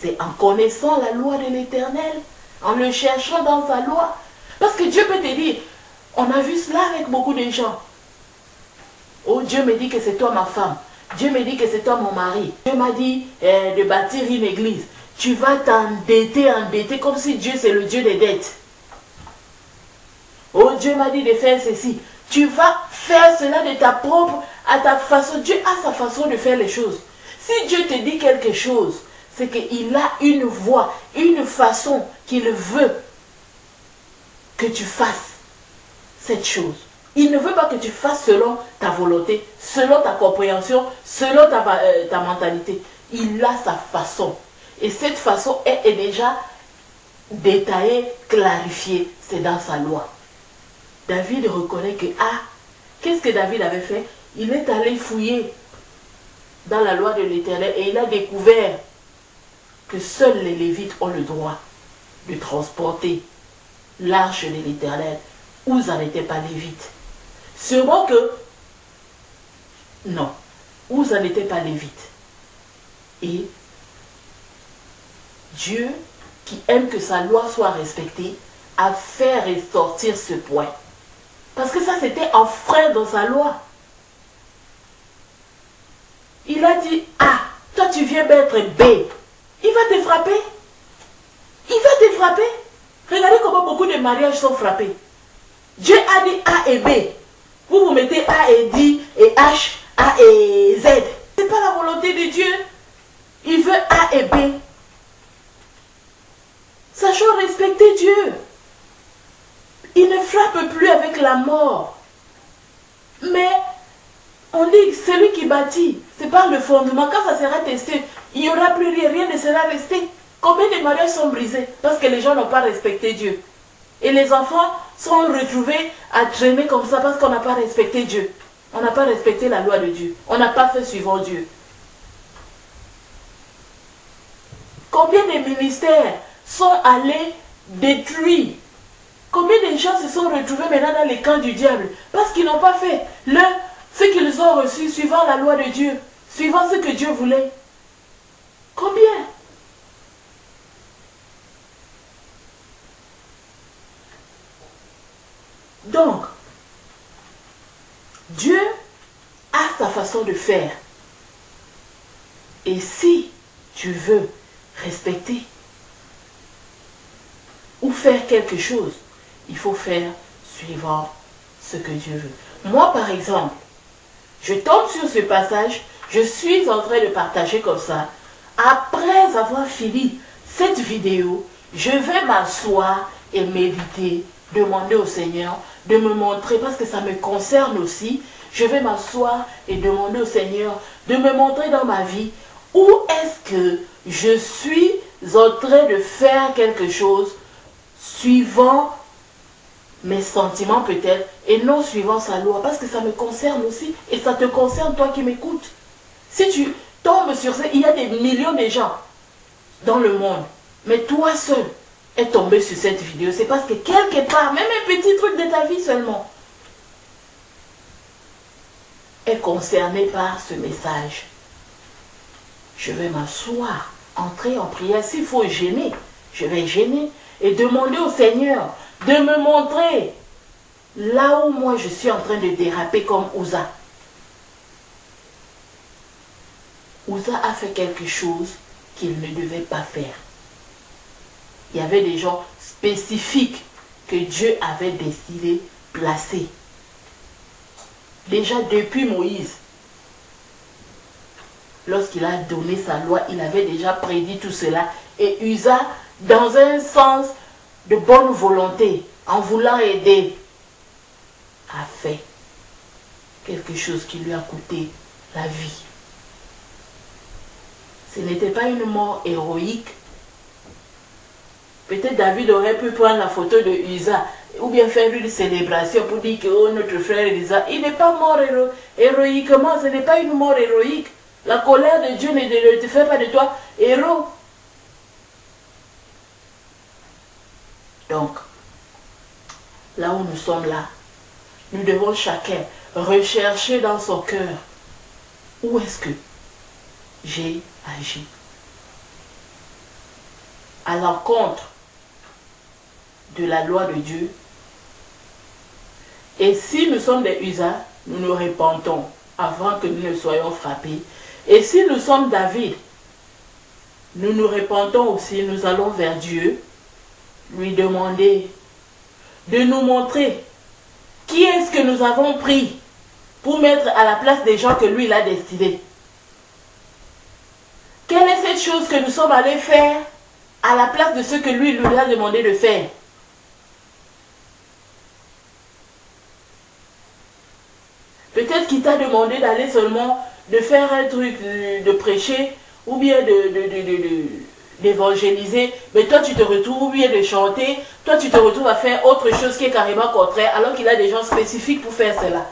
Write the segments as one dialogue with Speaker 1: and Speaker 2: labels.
Speaker 1: C'est en connaissant la loi de l'Éternel, en le cherchant dans sa loi. Parce que Dieu peut te dire, on a vu cela avec beaucoup de gens. Oh, Dieu me dit que c'est toi ma femme. Dieu me dit que c'est toi mon mari. Dieu m'a dit de bâtir une église. Tu vas t'endetter comme si Dieu c'est le Dieu des dettes. Oh, Dieu m'a dit de faire ceci. Tu vas faire cela de ta propre, à ta façon. Dieu a sa façon de faire les choses. Si Dieu te dit quelque chose, c'est qu'il a une voie, une façon qu'il veut que tu fasses cette chose. Il ne veut pas que tu fasses selon ta volonté, selon ta compréhension, selon ta mentalité. Il a sa façon. Et cette façon est déjà détaillée, clarifiée. C'est dans sa loi. David reconnaît que, qu'est-ce que David avait fait? Il est allé fouiller dans la loi de l'Éternel et il a découvert que seuls les Lévites ont le droit de transporter l'arche de l'Éternel. Uza n'était pas lévite. Sûrement que, non, Uza n'était pas lévite. Et Dieu, qui aime que sa loi soit respectée, a fait ressortir ce point. Parce que ça, c'était un frein dans sa loi. Il a dit, toi tu viens mettre B. Il va te frapper. Il va te frapper. Regardez comment beaucoup de mariages sont frappés. Dieu a dit A et B. Vous mettez A et D et H, A et Z. Ce n'est pas la volonté de Dieu. Il veut A et B. Sachons respecter Dieu. Il ne frappe plus avec la mort. Mais on dit que celui qui bâtit, c'est par le fondement. Quand ça sera testé, il n'y aura plus rien, rien ne sera resté. Combien de mariages sont brisés parce que les gens n'ont pas respecté Dieu? Et les enfants sont retrouvés à traîner comme ça parce qu'on n'a pas respecté Dieu. On n'a pas respecté la loi de Dieu. On n'a pas fait suivant Dieu. Combien de ministères sont allés détruits? Combien de gens se sont retrouvés maintenant dans les camps du diable parce qu'ils n'ont pas fait ce qu'ils ont reçu suivant la loi de Dieu, suivant ce que Dieu voulait? Combien? Donc, Dieu a sa façon de faire. Et si tu veux respecter ou faire quelque chose, il faut faire suivant ce que Dieu veut. Moi, par exemple, je tombe sur ce passage, je suis en train de partager comme ça. Après avoir fini cette vidéo, je vais m'asseoir et méditer, demander au Seigneur de me montrer, parce que ça me concerne aussi. Je vais m'asseoir et demander au Seigneur de me montrer dans ma vie où est-ce que je suis en train de faire quelque chose suivant mes sentiments peut-être et non suivant sa loi, parce que ça me concerne aussi et ça te concerne toi qui m'écoutes. Si tu tombes sur ça, il y a des millions de gens dans le monde, mais toi seul est tombé sur cette vidéo, c'est parce que quelque part, même un petit truc de ta vie seulement est concerné par ce message. Je vais m'asseoir, entrer en prière. S'il faut gêner, je vais gêner et demander au Seigneur de me montrer là où moi je suis en train de déraper comme Uza. Uza a fait quelque chose qu'il ne devait pas faire. Il y avait des gens spécifiques que Dieu avait décidé placer. Déjà depuis Moïse, lorsqu'il a donné sa loi, il avait déjà prédit tout cela. Et Uza, dans un sens de bonne volonté, en voulant aider, a fait quelque chose qui lui a coûté la vie. Ce n'était pas une mort héroïque. Peut-être David aurait pu prendre la photo de Uza ou bien faire une célébration pour dire que oh, notre frère Uza, il n'est pas mort héroïquement, ce n'est pas une mort héroïque. La colère de Dieu ne te fait pas de toi héros. Donc, là où nous sommes là, nous devons chacun rechercher dans son cœur où est-ce que j'ai agi. à l'encontre de la loi de Dieu. Et si nous sommes des Usa, nous nous repentons avant que nous ne soyons frappés. Et si nous sommes David, nous nous repentons aussi, nous allons vers Dieu, lui demander de nous montrer qui est-ce que nous avons pris pour mettre à la place des gens que lui il a destinés. Quelle est cette chose que nous sommes allés faire à la place de ce que lui nous a demandé de faire? Peut-être qu'il t'a demandé d'aller seulement de faire un truc, de prêcher, ou bien d'évangéliser, mais toi tu te retrouves, ou bien de chanter, toi tu te retrouves à faire autre chose qui est carrément contraire, alors qu'il a des gens spécifiques pour faire cela.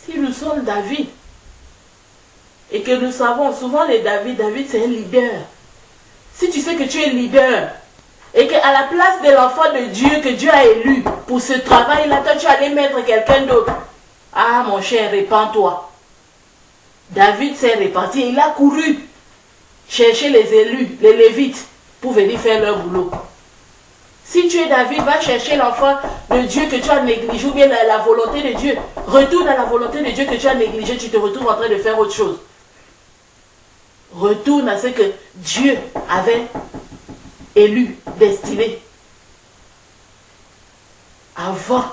Speaker 1: Si nous sommes David, et que nous savons, souvent les David c'est un leader. Si tu sais que tu es leader, et qu'à la place de l'enfant de Dieu que Dieu a élu pour ce travail-là, toi tu allais mettre quelqu'un d'autre. Ah mon cher, répands-toi. David s'est répandu, il a couru chercher les élus, les Lévites, pour venir faire leur boulot. Si tu es David, va chercher l'enfant de Dieu que tu as négligé, ou bien la volonté de Dieu. Retourne à la volonté de Dieu que tu as négligé, tu te retrouves en train de faire autre chose. Retourne à ce que Dieu avait élu, destiné, avant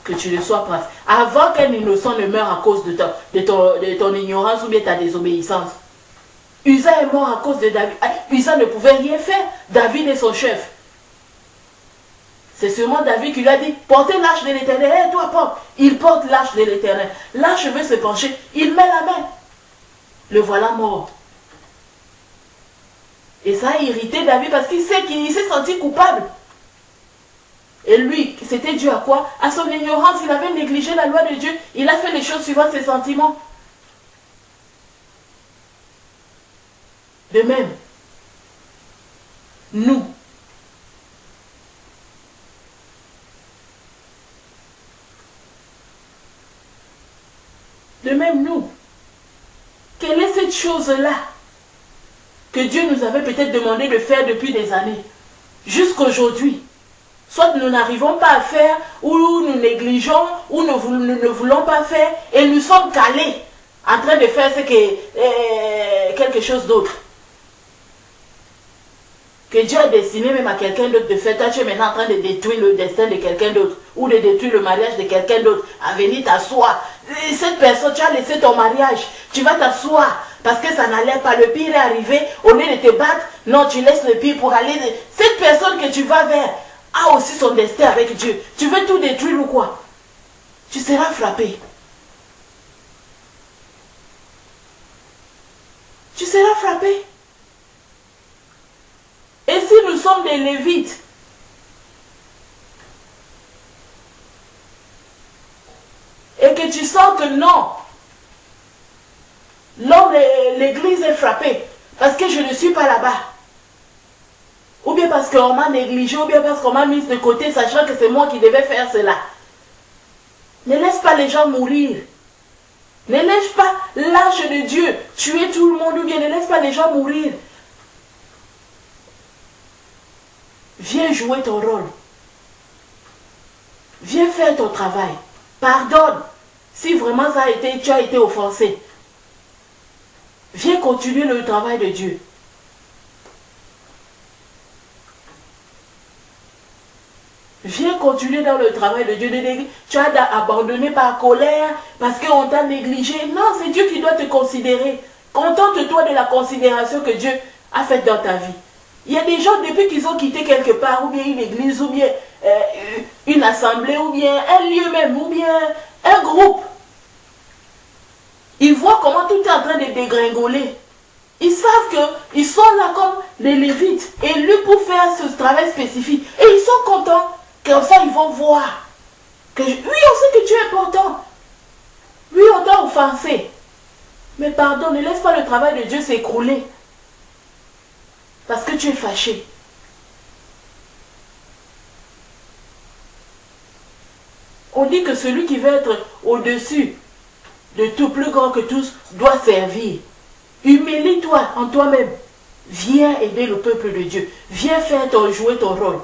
Speaker 1: que tu ne sois prince, avant qu'un innocent ne meure à cause de ton ignorance ou bien ta désobéissance. Uza est mort à cause de David. Uza ne pouvait rien faire. David est son chef. C'est seulement David qui lui a dit, portez l'arche de l'Éternel. Hey, toi, porte. Il porte l'arche de l'Éternel. L'arche veut se pencher. Il met la main. Le voilà mort. Et ça a irrité David parce qu'il sait qu'il s'est senti coupable. Et lui, c'était dû à quoi? À son ignorance, il avait négligé la loi de Dieu. Il a fait les choses suivant ses sentiments. De même, nous, quelle est cette chose-là que Dieu nous avait peut-être demandé de faire depuis des années, jusqu'aujourd'hui? Soit nous n'arrivons pas à faire, ou nous négligeons, ou nous ne voulons pas faire, et nous sommes calés en train de faire quelque chose d'autre. Que Dieu a destiné même à quelqu'un d'autre de faire. Toi, tu es maintenant en train de détruire le destin de quelqu'un d'autre, ou de détruire le mariage de quelqu'un d'autre, à venir t'asseoir. Cette personne, tu as laissé ton mariage, tu vas t'asseoir, parce que ça n'allait pas, le pire est arrivé, au lieu de te battre, non, tu laisses le pire pour aller. Cette personne que tu vas vers a aussi son destin avec Dieu. Tu veux tout détruire ou quoi? Tu seras frappé. Tu seras frappé. Et si nous sommes des Lévites, et que tu sens que non, l'homme de l'église est frappé, parce que je ne suis pas là-bas, ou bien parce qu'on m'a négligé, ou bien parce qu'on m'a mis de côté, sachant que c'est moi qui devais faire cela. Ne laisse pas les gens mourir. Ne laisse pas l'arche de Dieu tuer tout le monde, ou bien ne laisse pas les gens mourir. Viens jouer ton rôle. Viens faire ton travail. Pardonne si vraiment tu as été offensé. Viens continuer le travail de Dieu. Viens continuer dans le travail de Dieu. Tu as abandonné par colère parce qu'on t'a négligé. Non, c'est Dieu qui doit te considérer. Contente-toi de la considération que Dieu a faite dans ta vie. Il y a des gens, depuis qu'ils ont quitté quelque part, ou bien une église, ou bien une assemblée, ou bien un lieu même, ou bien un groupe, ils voient comment tout est en train de dégringoler. Ils savent qu'ils sont là comme les Lévites, élus pour faire ce travail spécifique. Et ils sont contents. Comme ça, ils vont voir que, oui, on sait que tu es important. Oui, on t'a offensé. Mais pardon, ne laisse pas le travail de Dieu s'écrouler. Parce que tu es fâché. On dit que celui qui veut être au-dessus de tout, plus grand que tous, doit servir. Humilie-toi en toi-même. Viens aider le peuple de Dieu. Viens jouer ton rôle.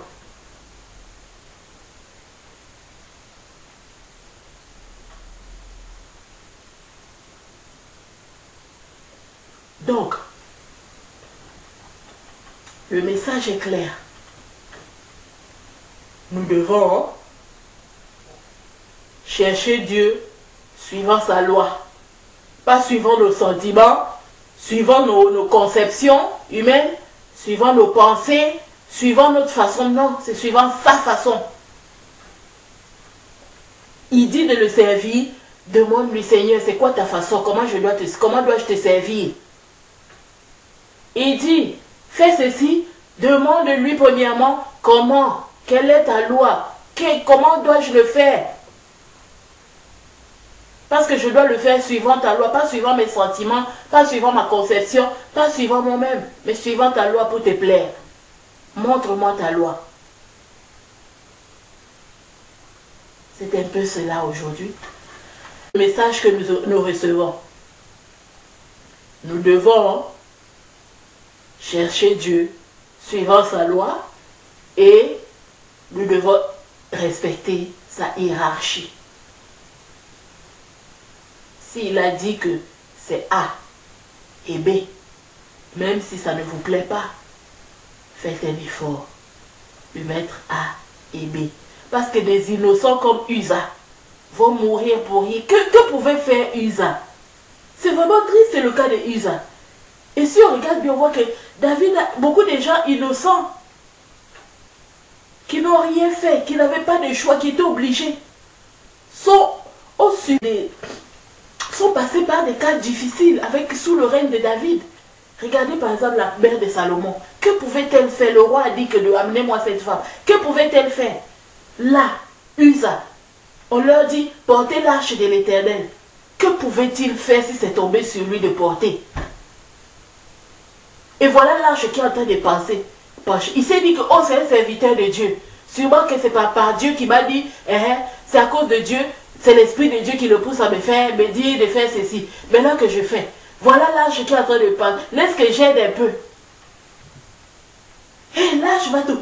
Speaker 1: Donc, le message est clair. Nous devons chercher Dieu suivant sa loi. Pas suivant nos sentiments, suivant nos conceptions humaines, suivant nos pensées, suivant notre façon. Non, c'est suivant sa façon. Il dit de le servir. Demande-lui, Seigneur, c'est quoi ta façon? Comment dois-je te servir? Il dit, fais ceci. Demande-lui premièrement, comment? Quelle est ta loi? Comment dois-je le faire? Parce que je dois le faire suivant ta loi, pas suivant mes sentiments, pas suivant ma conception, pas suivant moi-même, mais suivant ta loi pour te plaire. Montre-moi ta loi. C'est un peu cela aujourd'hui. Le message que nous recevons. Nous devons chercher Dieu suivant sa loi et nous devons respecter sa hiérarchie. S'il a dit que c'est A et B, même si ça ne vous plaît pas, faites un effort de mettre A et B. Parce que des innocents comme Uza vont mourir pour rien. Que pouvait faire Uza? C'est vraiment triste le cas de Uza. Et si on regarde bien, on voit que David a beaucoup de gens innocents qui n'ont rien fait, qui n'avaient pas de choix, qui étaient obligés, sont passés par des cas difficiles sous le règne de David. Regardez par exemple la mère de Salomon. Que pouvait-elle faire? Le roi a dit que de amenez-moi cette femme. Que pouvait-elle faire? Là, Uza, on leur dit, portez l'arche de l'Éternel. Que pouvait-il faire si c'est tombé sur lui de porter? Et voilà l'arche qui est en train de penser. Il s'est dit que oh, c'est un serviteur de Dieu. Sûrement que c'est pas par Dieu qui m'a dit, c'est à cause de Dieu, c'est l'Esprit de Dieu qui le pousse à me dire de faire ceci. Maintenant que je fais, voilà l'arche qui est en train de penser. Laisse que j'aide un peu. L'arche va tout.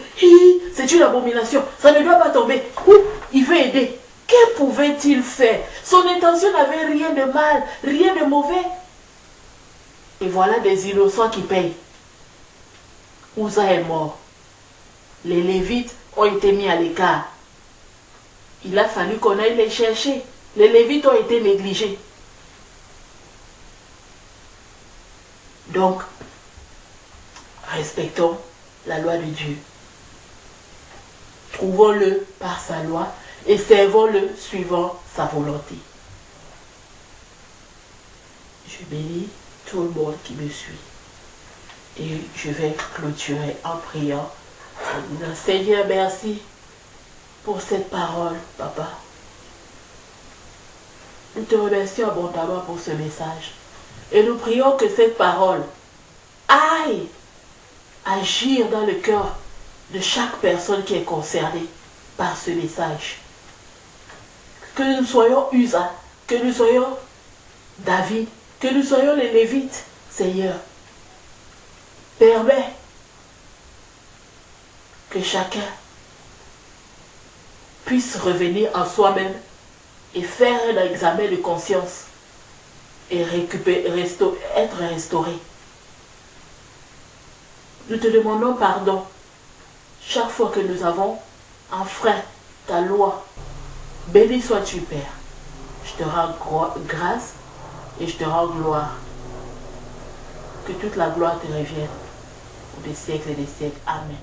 Speaker 1: C'est une abomination. Ça ne doit pas tomber. Il veut aider. Que pouvait-il faire? Son intention n'avait rien de mal, rien de mauvais. Et voilà des innocents qui payent. Uza est mort. Les Lévites ont été mis à l'écart. Il a fallu qu'on aille les chercher. Les Lévites ont été négligés. Donc, respectons la loi de Dieu. Trouvons-le par sa loi et servons-le suivant sa volonté. Je bénis tout le monde qui me suit. Et je vais clôturer en priant. Seigneur, merci pour cette parole, Papa. Nous te remercions abondamment pour ce message. Et nous prions que cette parole aille agir dans le cœur de chaque personne qui est concernée par ce message. Que nous soyons Uza, que nous soyons David, que nous soyons les Lévites, Seigneur. Permets que chacun puisse revenir en soi-même et faire un examen de conscience et être restauré. Nous te demandons pardon chaque fois que nous avons enfreint ta loi. Béni sois-tu, Père. Je te rends grâce et je te rends gloire. Que toute la gloire te revienne. Des siècles et des siècles. Amen.